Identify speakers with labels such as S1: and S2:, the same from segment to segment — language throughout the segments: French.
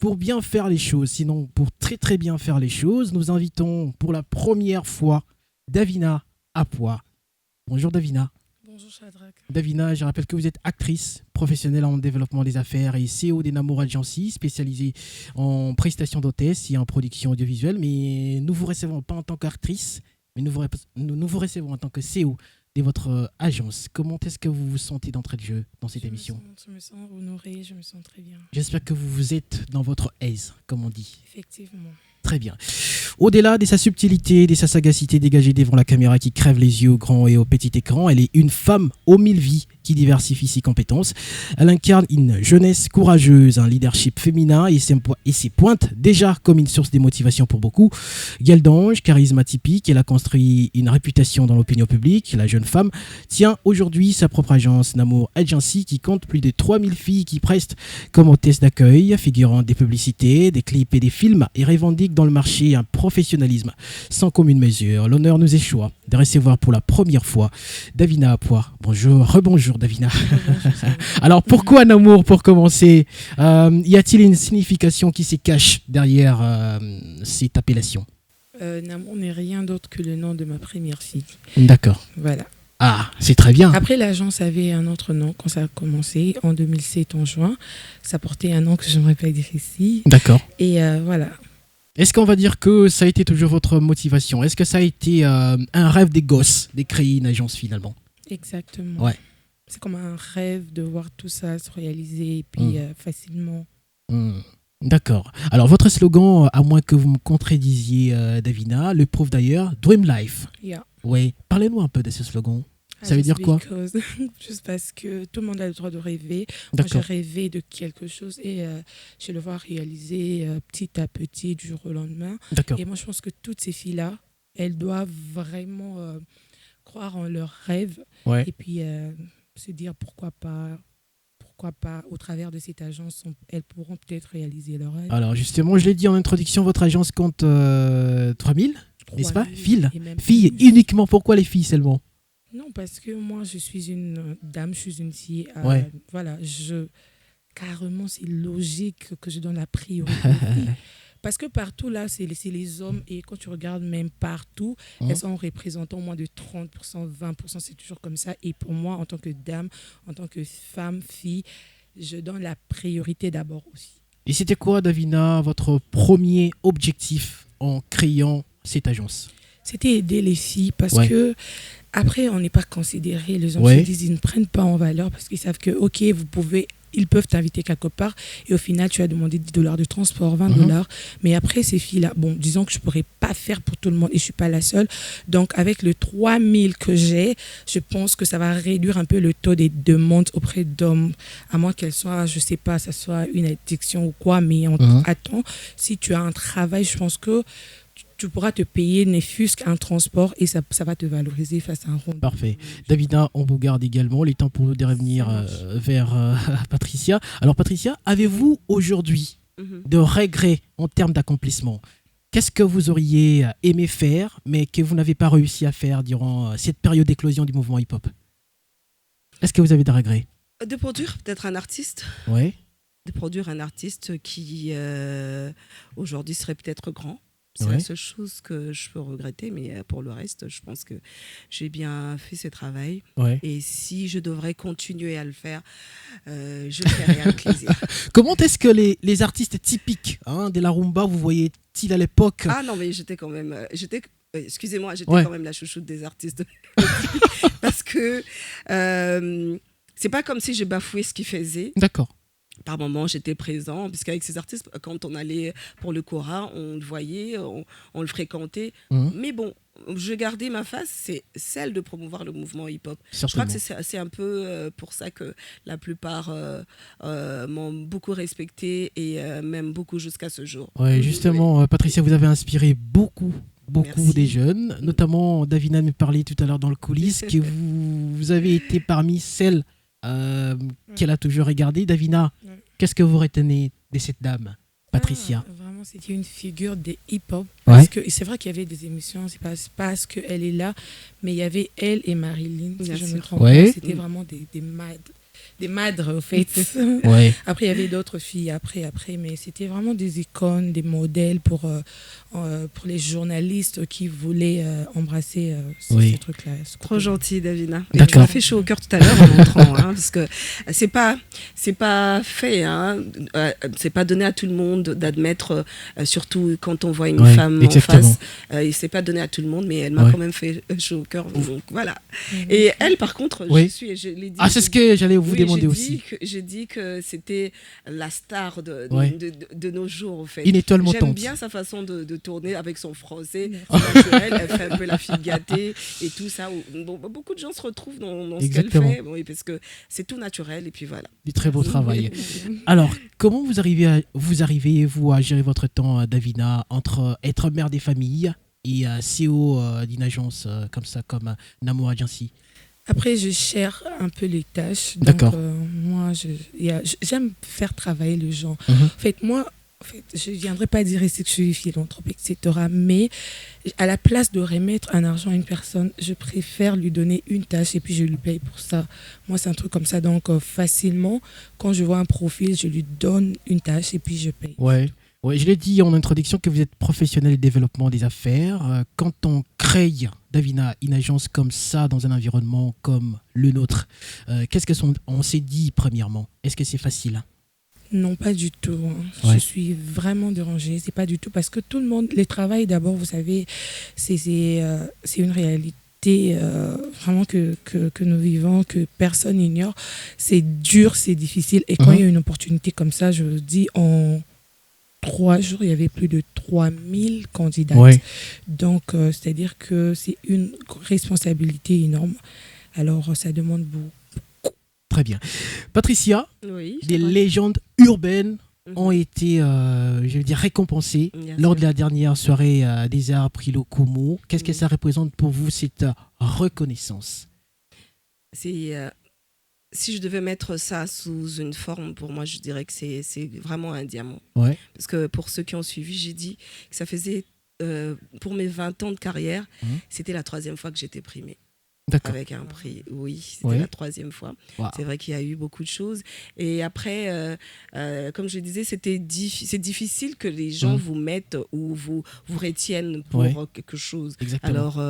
S1: pour bien faire les choses, sinon pour très très bien faire les choses, nous invitons pour la première fois Davina Apois. Bonjour Davina.
S2: Bonjour Shadrach.
S1: Davina, je rappelle que vous êtes actrice professionnelle en développement des affaires et CEO des Namour Agency, spécialisée en prestations d'hôtesse et en production audiovisuelle. Mais nous vous recevons pas en tant qu'actrice, mais nous vous recevons en tant que CEO de votre agence. Comment est-ce que vous vous sentez d'entrée de jeu dans cette émission?
S2: Je me sens honorée, je me sens très bien.
S1: J'espère que vous êtes dans votre aise, comme on dit.
S2: Effectivement.
S1: Très bien. Au-delà de sa subtilité, de sa sagacité dégagée devant la caméra qui crève les yeux au grand et au petit écran, elle est une femme aux mille vies qui diversifie ses compétences. Elle incarne une jeunesse courageuse, un leadership féminin et ses pointe déjà comme une source de motivation pour beaucoup. Gueule d'ange, charisme atypique, elle a construit une réputation dans l'opinion publique. La jeune femme tient aujourd'hui sa propre agence Namour Agency qui compte plus de 3000 filles qui prestent comme hôtesse d'accueil, figurant des publicités, des clips et des films et revendique dans le marché un professionnalisme sans commune mesure. L'honneur nous échoit de recevoir pour la première fois Davina Apois. Bonjour, rebonjour Davina. Alors pourquoi Namour pour commencer? Y a-t-il une signification qui se cache derrière cette appellation?
S2: Namour n'est rien d'autre que le nom de ma première fille.
S1: D'accord.
S2: Voilà.
S1: Ah, c'est très bien.
S2: Après, l'agence avait un autre nom quand ça a commencé, en 2007, en juin. Ça portait un nom que je ne pas dire ici.
S1: D'accord.
S2: Et voilà.
S1: Est-ce qu'on va dire que ça a été toujours votre motivation? Est-ce que ça a été un rêve des gosses de créer une agence finalement?
S2: Exactement.
S1: Ouais.
S2: C'est comme un rêve de voir tout ça se réaliser et puis facilement.
S1: D'accord. Alors votre slogan, à moins que vous me contredisiez Davina, le prouve d'ailleurs, Dream Life.
S2: Yeah.
S1: Oui. Parlez-nous un peu de ce slogan. Ça veut dire quoi?
S2: Juste parce que tout le monde a le droit de rêver. Moi,
S1: D'accord.
S2: j'ai rêvé de quelque chose et je le vois réaliser petit à petit, du jour au lendemain.
S1: D'accord.
S2: Et moi, je pense que toutes ces filles-là, elles doivent vraiment croire en leurs rêves.
S1: Ouais.
S2: Et puis se dire pourquoi pas, au travers de cette agence, elles pourront peut-être réaliser leurs rêves.
S1: Alors justement, je l'ai dit en introduction, votre agence compte 3000, n'est-ce pas? Filles uniquement. Pourquoi les filles seulement?
S2: Non, parce que moi, je suis une dame, je suis une fille.
S1: Ouais.
S2: Voilà, carrément, c'est logique que je donne la priorité aux filles. Parce que partout, là, c'est les hommes. Et quand tu regardes même partout, elles sont représentant moins de 30%, 20%. C'est toujours comme ça. Et pour moi, en tant que dame, en tant que femme, fille, je donne la priorité d'abord aussi.
S1: Et c'était quoi, Davina, votre premier objectif en créant cette agence?
S2: C'était aider les filles parce que après, on n'est pas considéré. Les hommes se disent, ils ne prennent pas en valeur parce qu'ils savent que, ok, ils peuvent t'inviter quelque part et au final, tu as demandé $10 de transport, $20. Mais après, ces filles-là, bon, disons que je ne pourrais pas faire pour tout le monde et je ne suis pas la seule. Donc, avec le 3000 que j'ai, je pense que ça va réduire un peu le taux des demandes auprès d'hommes, à moins qu'elles soient, je ne sais pas, ça soit une addiction ou quoi, mais attends, si tu as un travail, je pense que tu pourras te payer ne fût-ce qu'un transport et ça va te valoriser face à un rond.
S1: Parfait. Davina, on vous garde également. Il est temps pour nous de revenir vers Patricia. Alors Patricia, avez-vous aujourd'hui de regrets en termes d'accomplissement? Qu'est-ce que vous auriez aimé faire, mais que vous n'avez pas réussi à faire durant cette période d'éclosion du mouvement hip-hop? Est-ce que vous avez des regrets?
S3: De produire peut-être un artiste.
S1: Oui.
S3: De produire un artiste qui aujourd'hui serait peut-être grand. C'est la seule chose que je peux regretter, mais pour le reste, je pense que j'ai bien fait ce travail.
S1: Ouais.
S3: Et si je devrais continuer à le faire, je le ferai avec plaisir.
S1: Comment est-ce que les artistes typiques de la rumba, vous voyez-t-il à l'époque?
S3: Ah non, mais j'étais quand même... excusez-moi, j'étais quand même la chouchoute des artistes. Parce que c'est pas comme si je bafouais ce qu'ils faisaient.
S1: D'accord.
S3: Par moments, j'étais présent, puisqu'avec ces artistes, quand on allait pour le Cora, on le voyait, on le fréquentait. Mais bon, je gardais ma face, c'est celle de promouvoir le mouvement hip-hop. Je crois que c'est un peu pour ça que la plupart m'ont beaucoup respecté et même beaucoup jusqu'à ce jour.
S1: Oui, justement, Patricia, vous avez inspiré beaucoup des jeunes, notamment Davina me parlait tout à l'heure dans le coulisses que vous avez été parmi celles qu'elle a toujours regardé. Davina, qu'est-ce que vous retenez de cette dame, Patricia?
S2: Vraiment, c'était une figure de hip-hop. Parce que c'est vrai qu'il y avait des émissions, c'est pas parce qu'elle est là, mais il y avait elle et Marilyn, si je me trompe pas. C'était vraiment des des madres, au fait.
S1: Ouais.
S2: Après, il y avait d'autres filles après, mais c'était vraiment des icônes, des modèles pour les journalistes qui voulaient embrasser ces trucs-là.
S3: Trop gentil, Davina.
S1: D'accord.
S3: Tu m'as fait chaud au cœur tout à l'heure en entrant, parce que c'est pas fait, c'est pas donné à tout le monde d'admettre, surtout quand on voit une femme
S1: exactement.
S3: en face. C'est pas donné à tout le monde, mais elle m'a quand même fait chaud au cœur. Donc voilà. Et elle, par contre, je l'ai dit.
S1: Ah, c'est ce que j'allais vous demander aussi.
S3: J'ai dit que c'était la star de nos jours, en fait.
S1: Une étoile montante.
S3: J'aime bien sa façon de tourner avec son français naturel. Elle fait un peu la fille gâtée et tout ça. Bon, beaucoup de gens se retrouvent dans ce qu'elle fait, parce que c'est tout naturel et puis voilà.
S1: Du très beau travail. Alors, comment vous arrivez à gérer votre temps, Davina, entre être mère des familles et CEO d'une agence comme ça, comme Namo Agency?
S2: Après, je cherche un peu les tâches.
S1: D'accord.
S2: Donc, moi, j'aime faire travailler les gens. En fait, je ne viendrai pas dire ici que je suis philanthrope, etc. Mais à la place de remettre un argent à une personne, je préfère lui donner une tâche et puis je lui paye pour ça. Moi, c'est un truc comme ça. Donc, facilement, quand je vois un profil, je lui donne une tâche et puis je paye.
S1: Ouais. Ouais, je l'ai dit en introduction que vous êtes professionnel du développement des affaires. Quand on crée, Davina, une agence comme ça dans un environnement comme le nôtre, qu'est-ce qu'on s'est dit premièrement? Est-ce que c'est facile?
S2: Non, pas du tout. Je suis vraiment dérangée. C'est pas du tout parce que tout le monde, les travails d'abord, vous savez, c'est une réalité vraiment que nous vivons, que personne n'ignore. C'est dur, c'est difficile. Et quand il y a une opportunité comme ça, je vous dis, en 3 jours, il y avait plus de 3000 candidats. Ouais. Donc, c'est-à-dire que c'est une responsabilité énorme. Alors, ça demande beaucoup.
S1: Très bien. Patricia, des légendes urbaines ont été récompensées lors de la dernière soirée des arts Prilo Como. Qu'est-ce que ça représente pour vous, cette reconnaissance?
S3: Si je devais mettre ça sous une forme, pour moi, je dirais que c'est vraiment un diamant.
S1: Ouais.
S3: Parce que pour ceux qui ont suivi, j'ai dit que ça faisait, pour mes 20 ans de carrière, c'était la 3e fois que j'étais primée.
S1: D'accord.
S3: Avec un prix, c'était la 3e fois. Wow. C'est vrai qu'il y a eu beaucoup de choses. Et après, comme je disais, c'est difficile que les gens vous mettent ou vous retiennent pour quelque chose.
S1: Exactement.
S3: Alors,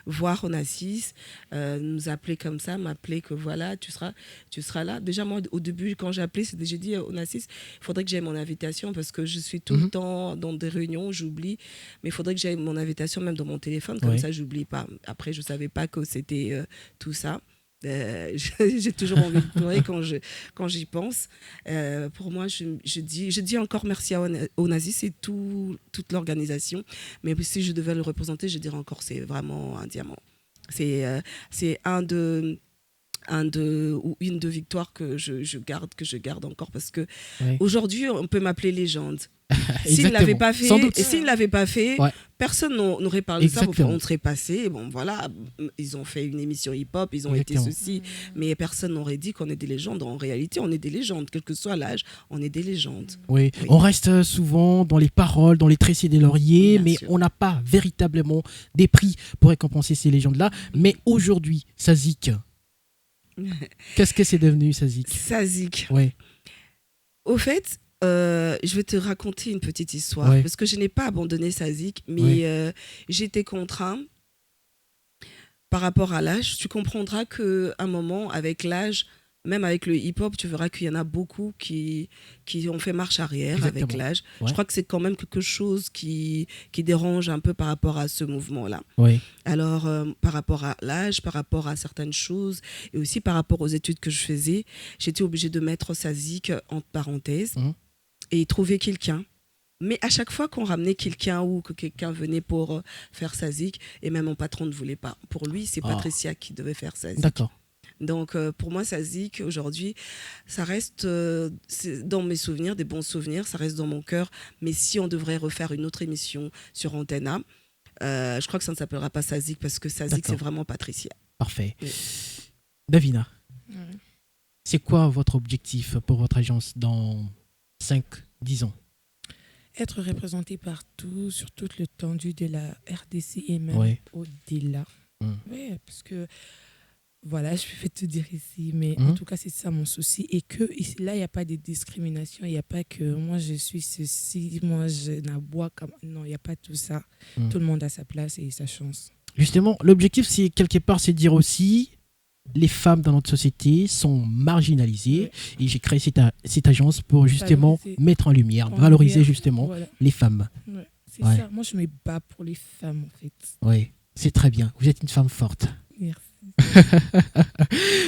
S3: voir Onassis, nous appeler comme ça, m'appeler que voilà, tu seras là. Déjà, moi, au début, quand j'ai appelé, j'ai dit Onassis, il faudrait que j'aie mon invitation parce que je suis tout le temps dans des réunions, j'oublie. Mais il faudrait que j'aie mon invitation même dans mon téléphone, comme ça, j'oublie pas. Après, je ne savais pas que c'était tout ça. J'ai toujours envie de pleurer quand j'y pense. Pour moi, je dis encore merci à Onassis et toute l'organisation. Mais si je devais le représenter, je dirais encore c'est vraiment un diamant. C'est une de victoires que je garde encore parce que aujourd'hui, on peut m'appeler légende. S'il ne l'avait pas fait, personne n'aurait parlé de ça. On serait passé. Bon, voilà, ils ont fait une émission hip-hop, ils ont été ceci, mais personne n'aurait dit qu'on est des légendes. En réalité, on est des légendes, quel que soit l'âge, on est des légendes.
S1: Oui. On reste souvent dans les paroles, dans les tressés des lauriers, mais on n'a pas véritablement des prix pour récompenser ces légendes-là. Mais aujourd'hui, Sazik, qu'est-ce que c'est devenu, Sazik?
S3: Sazik.
S1: Oui.
S3: Au fait, je vais te raconter une petite histoire parce que je n'ai pas abandonné Sazik, mais j'étais contraint par rapport à l'âge. Tu comprendras qu'à un moment, avec l'âge, même avec le hip-hop, tu verras qu'il y en a beaucoup qui ont fait marche arrière avec l'âge. Je crois que c'est quand même quelque chose qui dérange un peu par rapport à ce mouvement-là. Alors, par rapport à l'âge, par rapport à certaines choses et aussi par rapport aux études que je faisais, j'étais obligée de mettre Sazik entre parenthèses et trouver quelqu'un. Mais à chaque fois qu'on ramenait quelqu'un ou que quelqu'un venait pour faire Sazik, et même mon patron ne voulait pas. Pour lui, c'est Patricia qui devait faire Sazik.
S1: D'accord.
S3: Donc, pour moi, Sazik, aujourd'hui, ça reste dans mes souvenirs, des bons souvenirs, ça reste dans mon cœur. Mais si on devrait refaire une autre émission sur Antenna, je crois que ça ne s'appellera pas Sazik parce que Sazik, c'est vraiment Patricia.
S1: Parfait. Davina, c'est quoi votre objectif pour votre agence dans 5-10 ans?
S2: Être représenté partout, sur toute l'étendue de la RDC et même au-delà. Parce que Voilà, je vais te dire ici, mais en tout cas, c'est ça mon souci. Et que ici, là, il n'y a pas de discrimination, il n'y a pas que moi, je suis ceci, moi, je n'aboie comme... Non, il n'y a pas tout ça. Tout le monde a sa place et sa chance.
S1: Justement, l'objectif, c'est quelque part, c'est de dire aussi, les femmes dans notre société sont marginalisées. Oui. Et j'ai créé cette agence pour justement mettre en lumière, valoriser justement les femmes.
S2: Ouais, c'est ça. Moi, je me bats pour les femmes, en fait.
S1: Oui, c'est très bien. Vous êtes une femme forte.
S2: Merci.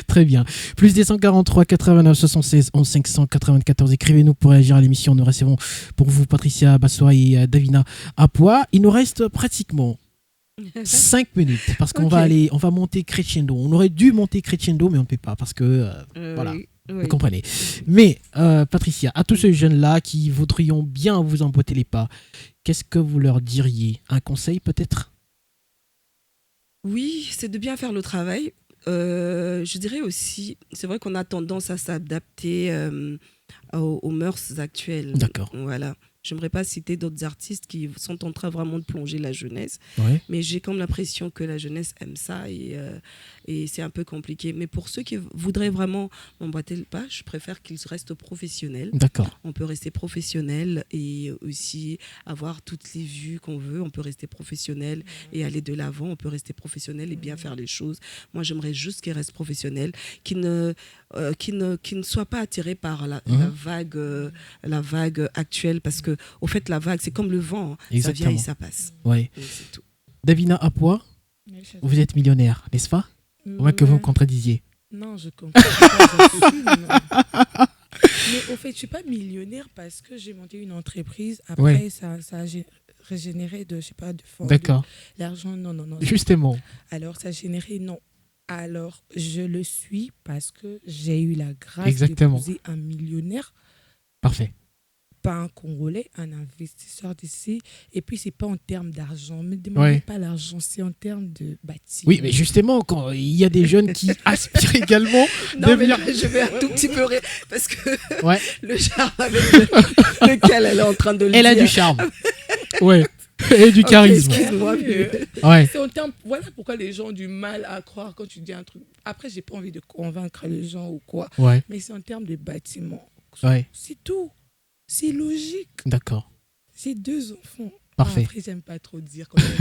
S1: Très bien. Plus des 143 89 76 11 594. Écrivez-nous pour réagir à l'émission. Nous recevons pour vous Patricia Bassois et Davina Apois. Il nous reste pratiquement 5 minutes parce qu'on on va monter crescendo. On aurait dû monter crescendo, mais on ne peut pas parce que voilà. Oui. Vous comprenez. Mais Patricia, à tous ces jeunes-là qui voudraient bien vous emboîter les pas, qu'est-ce que vous leur diriez? Un conseil peut-être?
S3: Oui, c'est de bien faire le travail. Je dirais aussi, c'est vrai qu'on a tendance à s'adapter aux mœurs actuelles.
S1: D'accord.
S3: Voilà. Je n'aimerais pas citer d'autres artistes qui sont en train vraiment de plonger la jeunesse. Mais j'ai comme l'impression que la jeunesse aime ça et c'est un peu compliqué. Mais pour ceux qui voudraient vraiment m'emboîter le pas, je préfère qu'ils restent professionnels.
S1: D'accord.
S3: On peut rester professionnel et aussi avoir toutes les vues qu'on veut. On peut rester professionnel et aller de l'avant. On peut rester professionnel et bien faire les choses. Moi, j'aimerais juste qu'ils restent professionnels, qu'ils ne soient pas attirés par la vague actuelle parce que au fait, la vague, c'est comme le vent. Ça vient et ça passe.
S1: Ouais.
S3: C'est tout.
S1: Davina Apois, vous êtes millionnaire, n'est-ce pas? Au moins que vous me contredisiez.
S2: Non, je comprends pas. Mais au fait, je ne suis pas millionnaire parce que j'ai monté une entreprise. Après, ça a régénéré de fonds.
S1: D'accord.
S2: L'argent, non.
S1: Justement.
S2: Alors, ça a généré, non. Alors, je le suis parce que j'ai eu la grâce d'épouser un millionnaire.
S1: Parfait.
S2: Pas un Congolais, un investisseur d'ici. Et puis, c'est pas en termes d'argent. Ne me demandez pas l'argent, c'est en termes de bâtiment.
S1: Oui, mais justement, quand il y a des jeunes qui aspirent également...
S3: Non, mais je vais un tout petit peu rire, parce que le charme avec lequel elle est en train de le dire...
S1: Elle a du charme. Ouais. Et du charisme.
S3: Excuse-moi.
S2: C'est en termes... Voilà pourquoi les gens ont du mal à croire quand tu dis un truc. Après, j'ai pas envie de convaincre les gens ou quoi. Mais c'est en termes de bâtiment. C'est tout. C'est logique.
S1: D'accord.
S2: C'est 2 enfants.
S1: Parfait.
S2: Après, j'aime pas trop dire quand même.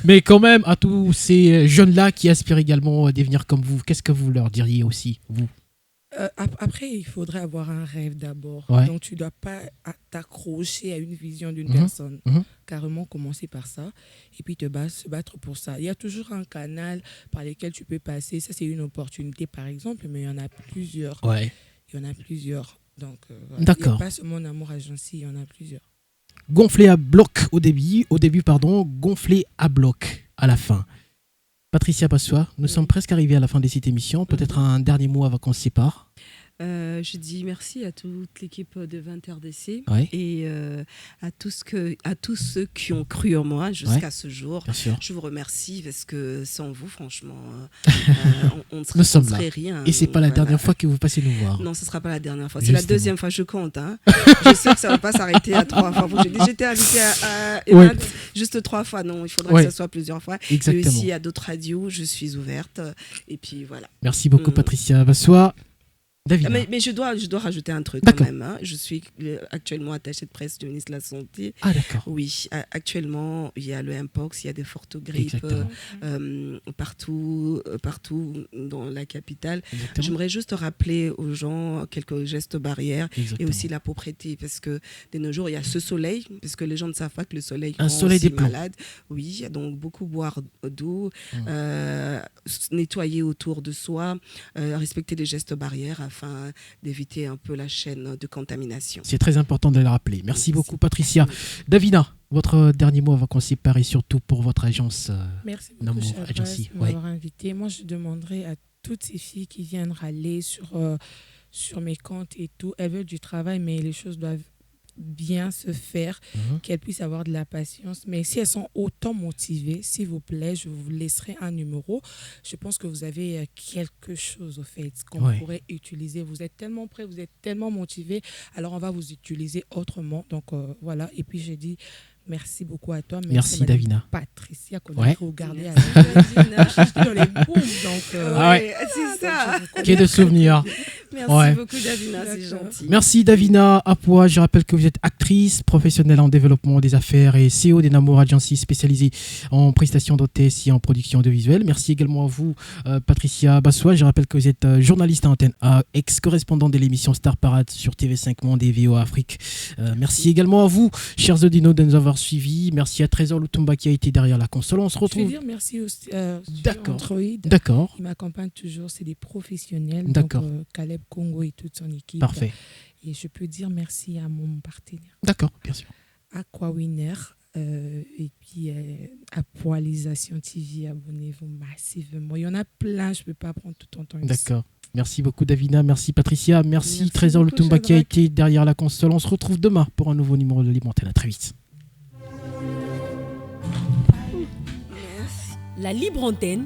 S1: Mais quand même, à tous ces jeunes-là qui aspirent également à devenir comme vous, qu'est-ce que vous leur diriez aussi, vous?
S2: Après, il faudrait avoir un rêve d'abord. Donc, tu ne dois pas t'accrocher à une vision d'une personne. Carrément, commencer par ça. Et puis, se battre pour ça. Il y a toujours un canal par lequel tu peux passer. Ça, c'est une opportunité, par exemple, mais il y en a plusieurs. Il y en a plusieurs. Donc,
S1: d'accord.
S2: Il n'y a pas seulement Amour Agency, il y en a plusieurs.
S1: Gonflé à bloc au début, gonflé à bloc à la fin. Patricia Bassois, nous sommes presque arrivés à la fin de cette émission. Peut-être un dernier mot avant qu'on se sépare.
S3: Je dis merci à toute l'équipe de 20 RDC et à tous ceux qui ont cru en moi jusqu'à ce jour. Je vous remercie parce que sans vous, franchement, on ne serait rien.
S1: Et ce n'est pas la dernière fois que vous passez nous voir.
S3: Non, ce ne sera pas la dernière fois. C'est la 2e fois, je compte. Je sais que ça ne va pas s'arrêter à 3 fois. J'étais invitée à Evan juste 3 fois. Non, il faudra que ce soit plusieurs fois.
S1: Exactement.
S3: Et aussi à d'autres radios, je suis ouverte. Et puis voilà.
S1: Merci beaucoup, Patricia Bassois.
S3: Mais je dois rajouter un truc quand même. Je suis actuellement attachée de presse du ministre de la Santé.
S1: Ah, d'accord.
S3: Oui, actuellement, il y a le Mpox, il y a des fortes grippes partout dans la capitale. Exactement. J'aimerais juste rappeler aux gens quelques gestes barrières et aussi la propreté. Parce que de nos jours, il y a ce soleil, parce que les gens ne savent pas que le soleil rend aussi malade. Oui, donc beaucoup boire d'eau, nettoyer autour de soi, respecter les gestes barrières afin d'éviter un peu la chaîne de contamination.
S1: C'est très important de le rappeler. Merci beaucoup, Patricia. Davina, votre dernier mot avant qu'on se sépare et surtout pour votre agence.
S2: Merci beaucoup, Agency, de m'avoir invité. Moi, je demanderais à toutes ces filles qui viennent râler sur mes comptes et tout, elles veulent du travail, mais les choses doivent bien se faire, qu'elles puissent avoir de la patience. Mais si elles sont autant motivées, s'il vous plaît, je vous laisserai un numéro. Je pense que vous avez quelque chose au fait qu'on pourrait utiliser. Vous êtes tellement prêts, vous êtes tellement motivés, alors on va vous utiliser autrement. Donc voilà, et puis j'ai dit Merci beaucoup à toi.
S1: Merci Davina.
S2: Patricia, qu'on a regardé à dans les booms. Donc,
S3: c'est ça.
S1: Quai de souvenirs.
S3: Merci beaucoup Davina, c'est gentil.
S1: Merci Davina Apoua. Je rappelle que vous êtes actrice, professionnelle en développement des affaires et CEO d'Enamour Agency spécialisée en prestations d'hôtesse et en production audiovisuelle. Merci également à vous Patricia Bassois. Je rappelle que vous êtes journaliste à Antenne A, ex-correspondante de l'émission Star Parade sur TV5 Monde et VOA Afrique. Merci également à vous, chers auditeurs, de nous avoir suivis. Merci à Trésor Lutumba qui a été derrière la console. On se retrouve.
S2: Je veux dire merci aussi Android.
S1: D'accord.
S2: Ils m'accompagnent toujours. C'est des professionnels.
S1: D'accord.
S2: Donc, Caleb Congo et toute son équipe.
S1: Parfait.
S2: Et je peux dire merci à mon partenaire.
S1: D'accord, bien sûr.
S2: Aquawinner. Et puis Aqualisation TV, abonnez-vous massivement. Il y en a plein, je ne peux pas prendre tout en temps.
S1: D'accord. Merci beaucoup Davina, merci Patricia, merci Trésor Lutumba qui a été derrière la console. On se retrouve demain pour un nouveau numéro de Libre Antenne. À très vite.
S4: La Libre Antenne